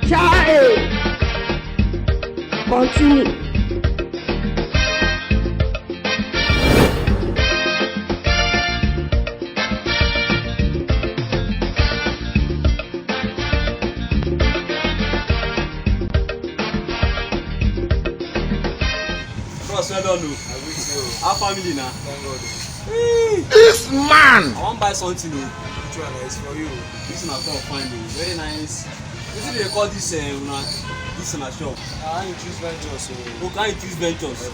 Child. Continue. Bros, well done. Our family now. This man! I want to buy something. Which one is for you? This is my top fine. Very nice. What do they call this? This in a shop. I choose ventures. So Who can you choose ventures?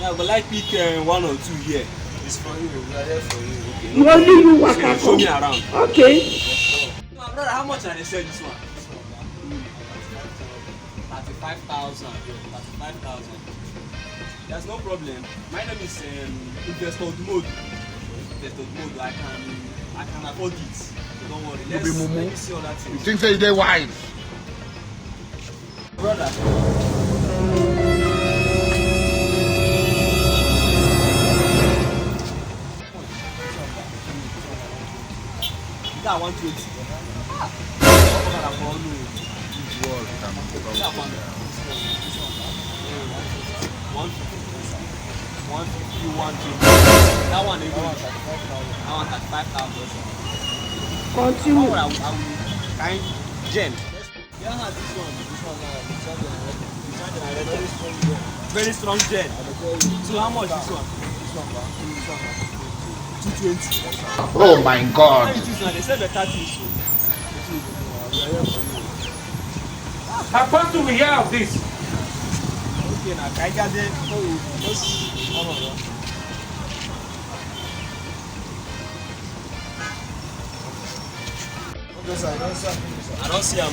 Yeah, but like pick one or two here. it's for you. We are there for you. Okay. You only you walk So out. show me around. Okay. My brother, how much are they sell this one? This one, 35,000. 35,000. There's no problem. My name is Investor Mode. Investor Mode. I can afford it. So don't worry. Let me see all that You things. think say they wise? Brother. That 120. That one. 150, 120. That one is good. That one 35,000. Continue. Kind gem. yeah, this one Very strong gem. I tell you. So how much this one? This one, man. 220. Oh my How God! you choose now? They sell better things. So. We are here for you. How far do we hear of this? Okay, now can I get it? Just hold on, man. Okay, sir. You don't see anything, sir. I don't see am.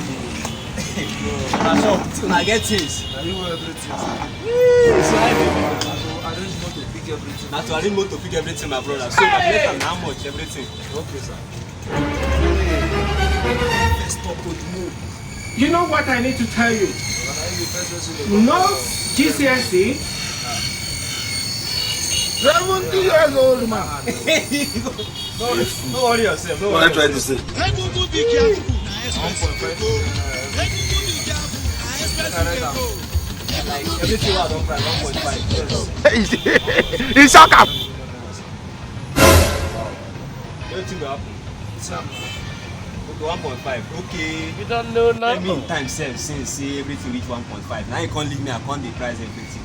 Na shop. Na get things. Now you want everything, sir. So I dey. I don't want to pick everything. Na to arrange motor pick everything, my brother. So calculate am na how much everything. Okay, sir. Let's talk to the moon. You know what I need to tell you? When I the first person No GCSE, 70 years old man! No worry yourself. No worry. try to say? 1.5. Like everything was on price 1.5. He's shocked up! Everything will happen. Okay, 1.5. Okay. you don't know Let me nothing. in time sef since say everything reach 1.5. Now you can't leave me. I can't dey price everything.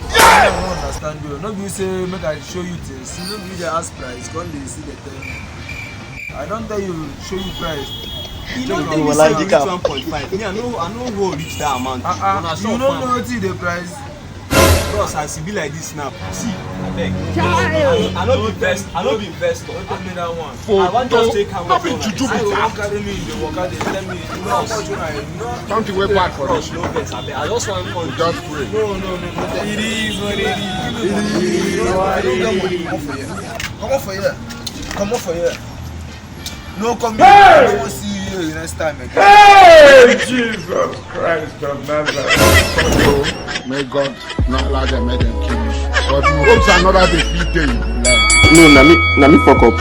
I don't understand you. No be say make I show you things. You no be the ask price. Come dey see the thing. I don't tell you show you price. You don't tell me say you reach 1.5. Me, I know who reach that amount. Una You shop don't am. know wetin the price. Bros, as e be like this now, see, abeg. Child. I no be investor. Don't tell me that one. I want just take am Not be with juju I be go that. wan carry me in the waka dey tell me you know how much una you know. Something way bad for Bros, this. no vex, abeg. I just wan come. Just pray. No. It is what it is. Come on for here. Come on for here. No come here. I will see you next time again. Hey, Jesus Christ of Nazareth. May God not allow them, make them kill you. But you hope another day feed day you learn. No, na me fuck up.